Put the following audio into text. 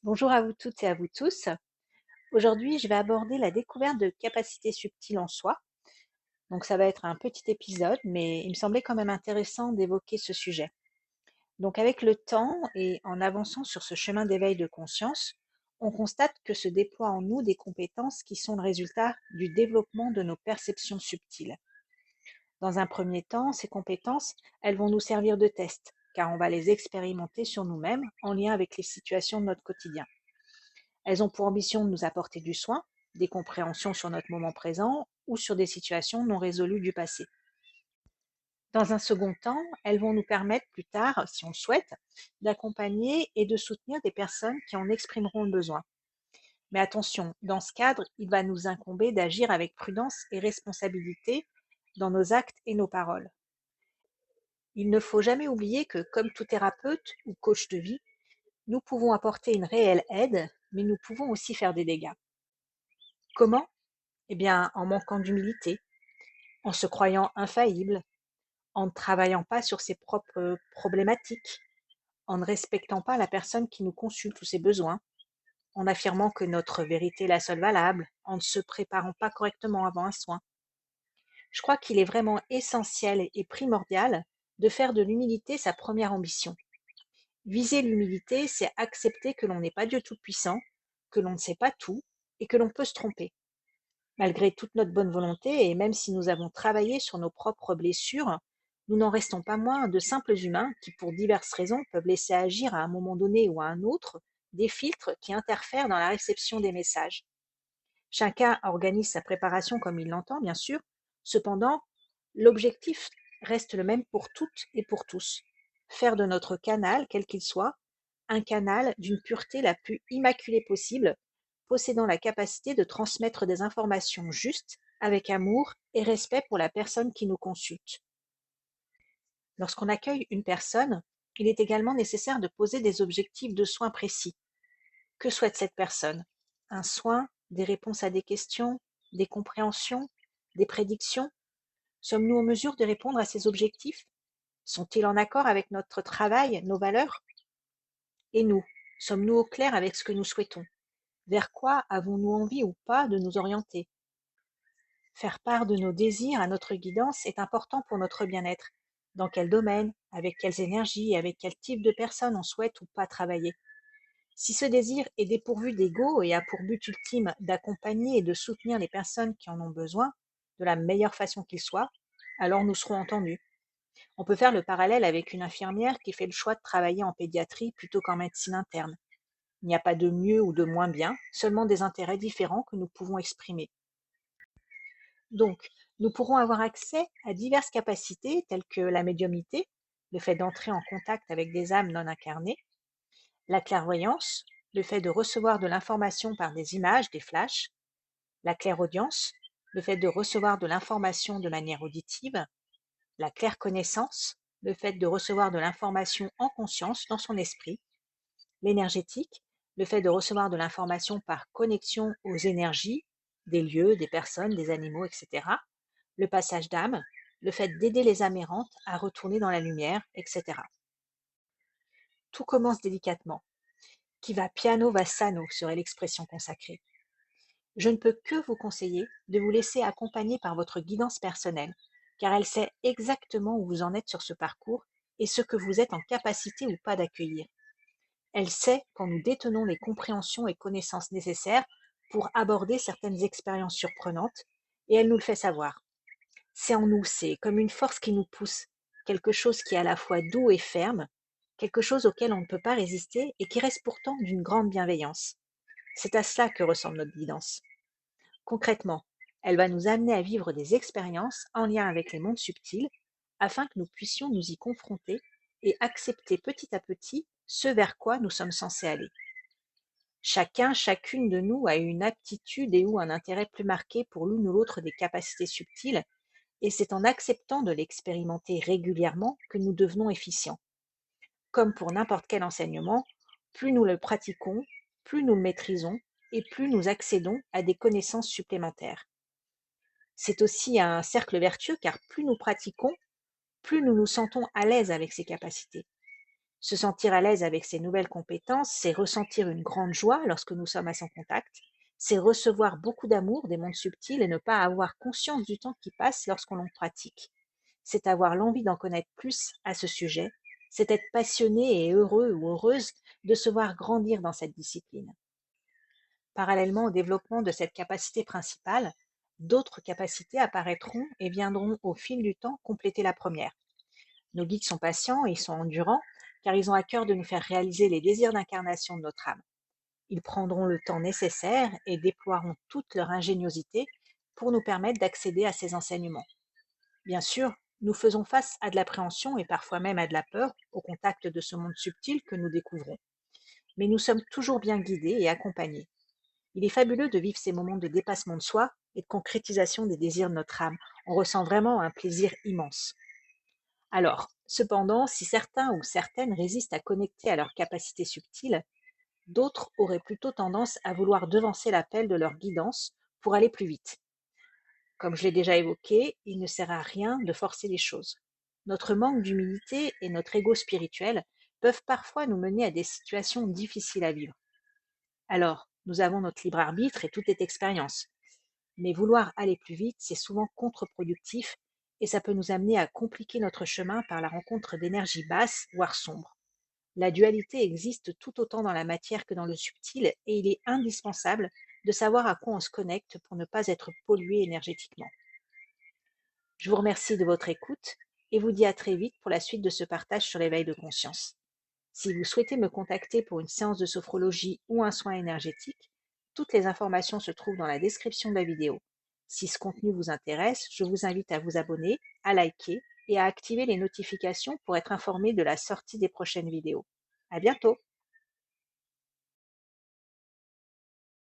Bonjour à vous toutes et à vous tous. Aujourd'hui, je vais aborder la découverte de capacités subtiles en soi. Donc, ça va être un petit épisode, mais il me semblait quand même intéressant d'évoquer ce sujet. Donc, avec le temps et en avançant sur ce chemin d'éveil de conscience, on constate que se déploient en nous des compétences qui sont le résultat du développement de nos perceptions subtiles. Dans un premier temps, ces compétences, elles vont nous servir de test, car on va les expérimenter sur nous-mêmes en lien avec les situations de notre quotidien. Elles ont pour ambition de nous apporter du soin, des compréhensions sur notre moment présent ou sur des situations non résolues du passé. Dans un second temps, elles vont nous permettre plus tard, si on le souhaite, d'accompagner et de soutenir des personnes qui en exprimeront le besoin. Mais attention, dans ce cadre, il va nous incomber d'agir avec prudence et responsabilité dans nos actes et nos paroles. Il ne faut jamais oublier que, comme tout thérapeute ou coach de vie, nous pouvons apporter une réelle aide, mais nous pouvons aussi faire des dégâts. Comment? Eh bien, en manquant d'humilité, en se croyant infaillible, en ne travaillant pas sur ses propres problématiques, en ne respectant pas la personne qui nous consulte ou ses besoins, en affirmant que notre vérité est la seule valable, en ne se préparant pas correctement avant un soin. Je crois qu'il est vraiment essentiel et primordial de faire de l'humilité sa première ambition. Viser l'humilité, c'est accepter que l'on n'est pas Dieu tout-puissant, que l'on ne sait pas tout et que l'on peut se tromper. Malgré toute notre bonne volonté et même si nous avons travaillé sur nos propres blessures, nous n'en restons pas moins de simples humains qui, pour diverses raisons, peuvent laisser agir à un moment donné ou à un autre des filtres qui interfèrent dans la réception des messages. Chacun organise sa préparation comme il l'entend, bien sûr. Cependant, l'objectif reste le même pour toutes et pour tous. Faire de notre canal, quel qu'il soit, un canal d'une pureté la plus immaculée possible, possédant la capacité de transmettre des informations justes, avec amour et respect pour la personne qui nous consulte. Lorsqu'on accueille une personne, il est également nécessaire de poser des objectifs de soins précis. Que souhaite cette personne? Un soin, des réponses à des questions, des compréhensions, des prédictions? Sommes-nous en mesure de répondre à ces objectifs? Sont-ils en accord avec notre travail, nos valeurs? Et nous, sommes-nous au clair avec ce que nous souhaitons? Vers quoi avons-nous envie ou pas de nous orienter? Faire part de nos désirs à notre guidance est important pour notre bien-être. Dans quel domaine, avec quelles énergies et avec quel type de personnes on souhaite ou pas travailler? Si ce désir est dépourvu d'ego et a pour but ultime d'accompagner et de soutenir les personnes qui en ont besoin de la meilleure façon qu'il soit, alors nous serons entendus. On peut faire le parallèle avec une infirmière qui fait le choix de travailler en pédiatrie plutôt qu'en médecine interne. Il n'y a pas de mieux ou de moins bien, seulement des intérêts différents que nous pouvons exprimer. Donc, nous pourrons avoir accès à diverses capacités telles que la médiumnité, le fait d'entrer en contact avec des âmes non incarnées, la clairvoyance, le fait de recevoir de l'information par des images, des flashs, la clairaudience, le fait de recevoir de l'information de manière auditive, la clairconnaissance, le fait de recevoir de l'information en conscience dans son esprit, l'énergétique, le fait de recevoir de l'information par connexion aux énergies des lieux, des personnes, des animaux, etc., le passage d'âme, le fait d'aider les âmes errantes à retourner dans la lumière, etc. Tout commence délicatement. Qui va piano va sano serait l'expression consacrée. Je ne peux que vous conseiller de vous laisser accompagner par votre guidance personnelle, car elle sait exactement où vous en êtes sur ce parcours et ce que vous êtes en capacité ou pas d'accueillir. Elle sait quand nous détenons les compréhensions et connaissances nécessaires pour aborder certaines expériences surprenantes, et elle nous le fait savoir. C'est en nous, c'est comme une force qui nous pousse, quelque chose qui est à la fois doux et ferme, quelque chose auquel on ne peut pas résister et qui reste pourtant d'une grande bienveillance. C'est à cela que ressemble notre guidance. Concrètement, elle va nous amener à vivre des expériences en lien avec les mondes subtils afin que nous puissions nous y confronter et accepter petit à petit ce vers quoi nous sommes censés aller. Chacun, chacune de nous a une aptitude et ou un intérêt plus marqué pour l'une ou l'autre des capacités subtiles, et c'est en acceptant de l'expérimenter régulièrement que nous devenons efficients. Comme pour n'importe quel enseignement, plus nous le pratiquons, plus nous le maîtrisons et plus nous accédons à des connaissances supplémentaires. C'est aussi un cercle vertueux car plus nous pratiquons, plus nous nous sentons à l'aise avec ces capacités. Se sentir à l'aise avec ces nouvelles compétences, c'est ressentir une grande joie lorsque nous sommes à son contact, c'est recevoir beaucoup d'amour des mondes subtils et ne pas avoir conscience du temps qui passe lorsqu'on l'on pratique. C'est avoir l'envie d'en connaître plus à ce sujet, c'est être passionné et heureux ou heureuse de se voir grandir dans cette discipline. Parallèlement au développement de cette capacité principale, d'autres capacités apparaîtront et viendront au fil du temps compléter la première. Nos guides sont patients et ils sont endurants, car ils ont à cœur de nous faire réaliser les désirs d'incarnation de notre âme. Ils prendront le temps nécessaire et déploieront toute leur ingéniosité pour nous permettre d'accéder à ces enseignements. Bien sûr, nous faisons face à de l'appréhension et parfois même à de la peur au contact de ce monde subtil que nous découvrons, mais nous sommes toujours bien guidés et accompagnés. Il est fabuleux de vivre ces moments de dépassement de soi et de concrétisation des désirs de notre âme. On ressent vraiment un plaisir immense. Alors, cependant, si certains ou certaines résistent à connecter à leurs capacités subtiles, d'autres auraient plutôt tendance à vouloir devancer l'appel de leur guidance pour aller plus vite. Comme je l'ai déjà évoqué, il ne sert à rien de forcer les choses. Notre manque d'humilité et notre ego spirituel peuvent parfois nous mener à des situations difficiles à vivre. Alors, nous avons notre libre arbitre et toute est expérience. Mais vouloir aller plus vite, c'est souvent contre-productif et ça peut nous amener à compliquer notre chemin par la rencontre d'énergies basses, voire sombres. La dualité existe tout autant dans la matière que dans le subtil et il est indispensable de savoir à quoi on se connecte pour ne pas être pollué énergétiquement. Je vous remercie de votre écoute et vous dis à très vite pour la suite de ce partage sur l'éveil de conscience. Si vous souhaitez me contacter pour une séance de sophrologie ou un soin énergétique, toutes les informations se trouvent dans la description de la vidéo. Si ce contenu vous intéresse, je vous invite à vous abonner, à liker et à activer les notifications pour être informé de la sortie des prochaines vidéos. À bientôt!